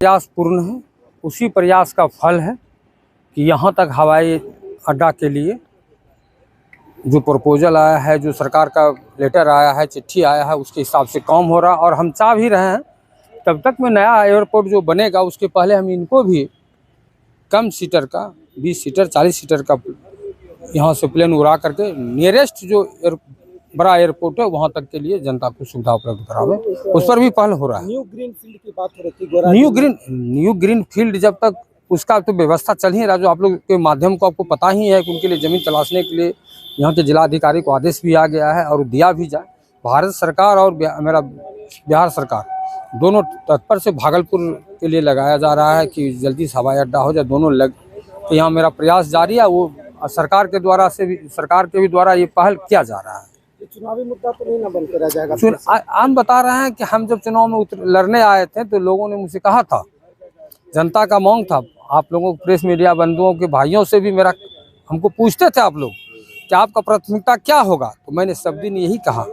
प्रयास पूर्ण है, उसी प्रयास का फल है कि यहाँ तक हवाई अड्डा के लिए जो प्रपोजल आया है, जो सरकार का लेटर आया है, चिट्ठी आया है, उसके हिसाब से काम हो रहा। और हम चाह भी रहे हैं तब तक में नया एयरपोर्ट जो बनेगा उसके पहले हम इनको भी कम सीटर का 20 सीटर 40 सीटर का यहाँ से प्लेन उड़ा करके नियरेस्ट जो बड़ा एयरपोर्ट है वहाँ तक के लिए जनता को सुविधा उपलब्ध करावे, उस पर भी पहल हो रहा है। न्यू ग्रीन फील्ड की बात हो रही थी। न्यू ग्रीन फील्ड जब तक उसका तो व्यवस्था चल ही रहा, जो आप लोग के माध्यम को आपको पता ही है कि उनके लिए ज़मीन तलाशने के लिए यहाँ के जिलाधिकारी को आदेश भी आ गया है और दिया भी जाए। भारत सरकार और मेरा बिहार सरकार दोनों तत्पर से भागलपुर के लिए लगाया जा रहा है कि जल्दी से हवाई अड्डा हो जाए, दोनों लग। तो यहाँ मेरा प्रयास जारी है, वो सरकार के द्वारा से भी, सरकार के भी द्वारा ये पहल किया जा रहा है। चुनावी मुद्दा तो नहीं ना बन करा जाएगा। हम बता रहे हैं कि हम जब चुनाव में लड़ने आए थे तो लोगों ने मुझसे कहा था, जनता का मांग था, आप लोगों प्रेस मीडिया बंधुओं के भाइयों से भी हमको पूछते थे आप लोग कि आपका प्राथमिकता क्या होगा। तो मैंने सब दिन यही कहा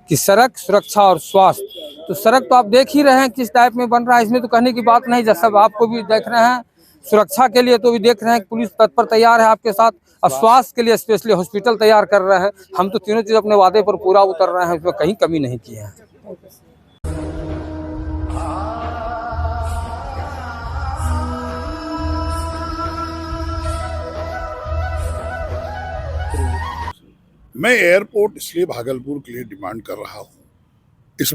कि सड़क सुरक्षा और स्वास्थ्य। तो सड़क तो आप देख ही रहे हैं किस टाइप में बन रहा है, इसमें तो कहने की बात नहीं। जब सब आपको भी देख रहे हैं, सुरक्षा के लिए तो भी देख रहे हैं, पुलिस तत्पर तैयार है आपके साथ, और स्वास्थ्य के लिए स्पेशली हॉस्पिटल तैयार कर रहे हैं। हम तो तीनों चीज़ अपने वादे पर पूरा उतर रहे हैं, उसमें कहीं कमी नहीं की है। मैं एयरपोर्ट इसलिए भागलपुर के लिए डिमांड कर रहा हूँ। इस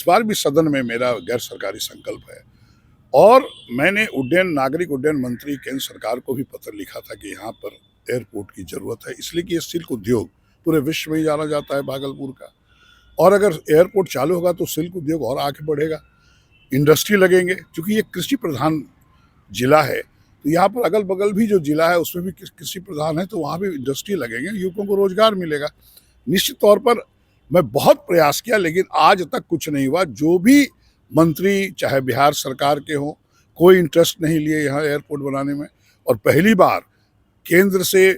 बार भी सदन में मेरा गैर सरकारी संकल्प है, और मैंने नागरिक उड्डयन मंत्री केंद्र सरकार को भी पत्र लिखा था कि यहाँ पर एयरपोर्ट की जरूरत है, इसलिए कि ये सिल्क उद्योग पूरे विश्व में जाना जाता है भागलपुर का। और अगर एयरपोर्ट चालू होगा तो सिल्क उद्योग और आगे बढ़ेगा, इंडस्ट्री लगेंगे। क्योंकि ये कृषि प्रधान जिला है, तो यहाँ पर अगल बगल भी जो जिला है उसमें भी कृषि प्रधान है, तो वहाँ भी इंडस्ट्री लगेंगे, युवकों को रोजगार मिलेगा। निश्चित तौर पर मैं बहुत प्रयास किया, लेकिन आज तक कुछ नहीं हुआ। जो भी मंत्री चाहे बिहार सरकार के हों, कोई इंटरेस्ट नहीं लिए यहाँ एयरपोर्ट बनाने में। और पहली बार केंद्र से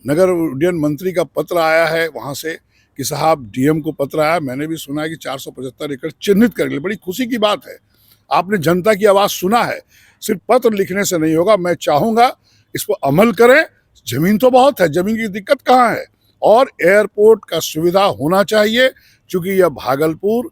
नगर उड्डयन मंत्री का पत्र आया है वहाँ से कि साहब डीएम को पत्र आया, मैंने भी सुना है कि 475 एकड़ चिन्हित कर लिए। बड़ी खुशी की बात है, आपने जनता की आवाज़ सुना है। सिर्फ पत्र लिखने से नहीं होगा, मैं चाहूँगा इस पर अमल करें। ज़मीन तो बहुत है, ज़मीन की दिक्कत कहाँ है। और एयरपोर्ट का सुविधा होना चाहिए, क्योंकि यह भागलपुर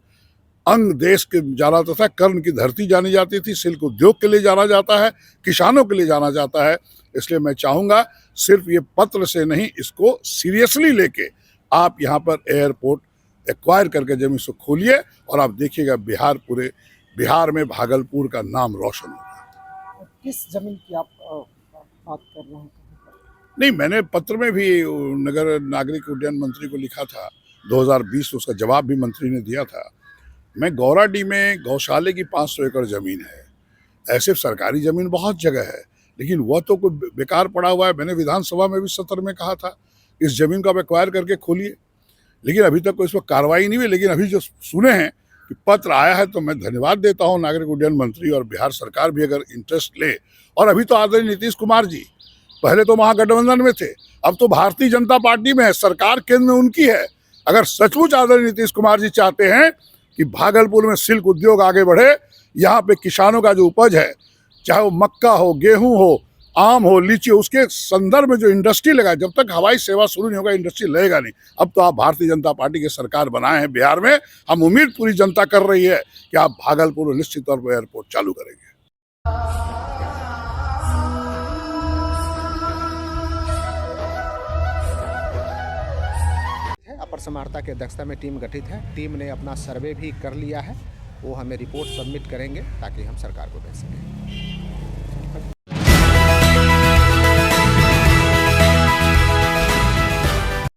अंग देश के जाना था, कर्ण की धरती जानी जाती थी, सिल्क उद्योग के लिए जाना जाता है, किसानों के लिए जाना जाता है। इसलिए मैं चाहूँगा सिर्फ ये पत्र से नहीं, इसको सीरियसली लेके आप यहाँ पर एयरपोर्ट एक्वायर करके जमीन से खोलिए, और आप देखिएगा पूरे बिहार में भागलपुर का नाम रोशन होगा। किस जमीन की आप बात कर रहे हैं? नहीं, मैंने पत्र में भी नागरिक उड्डयन मंत्री को लिखा था 2020, उसका जवाब भी मंत्री ने दिया था। मैं गौराडी में गौशाले की 500 एकड़ ज़मीन है। ऐसे सरकारी ज़मीन बहुत जगह है, लेकिन वह तो कोई बेकार पड़ा हुआ है। मैंने विधानसभा में भी सत्र में कहा था इस ज़मीन को आप एक्वायर करके खोलिए, लेकिन अभी तक कोई इस पर कार्रवाई नहीं हुई। लेकिन अभी जो सुने हैं कि पत्र आया है, तो मैं धन्यवाद देता हूँ नागरिक उड्डयन मंत्री और बिहार सरकार भी अगर इंटरेस्ट ले। और अभी तो आदरणीय नीतीश कुमार जी पहले तो महागठबंधन में थे, अब तो भारतीय जनता पार्टी में है, सरकार केंद्र में उनकी है। अगर सचमुच आदरणीय नीतीश कुमार जी चाहते हैं कि भागलपुर में सिल्क उद्योग आगे बढ़े, यहाँ पे किसानों का जो उपज है, चाहे वो मक्का हो, गेहूं हो, आम हो, लीची हो, उसके संदर्भ में जो इंडस्ट्री लगा, जब तक हवाई सेवा शुरू नहीं होगा इंडस्ट्री लगेगा नहीं। अब तो आप भारतीय जनता पार्टी की सरकार बनाए हैं बिहार में, हम उम्मीद पूरी जनता कर रही है कि आप भागलपुर में निश्चित तौर पर एयरपोर्ट चालू करेंगे। अपर समाहर्ता की अध्यक्षता में टीम गठित है। टीम ने अपना सर्वे भी कर लिया है, वो हमें रिपोर्ट सबमिट करेंगे ताकि हम सरकार को दे सकें।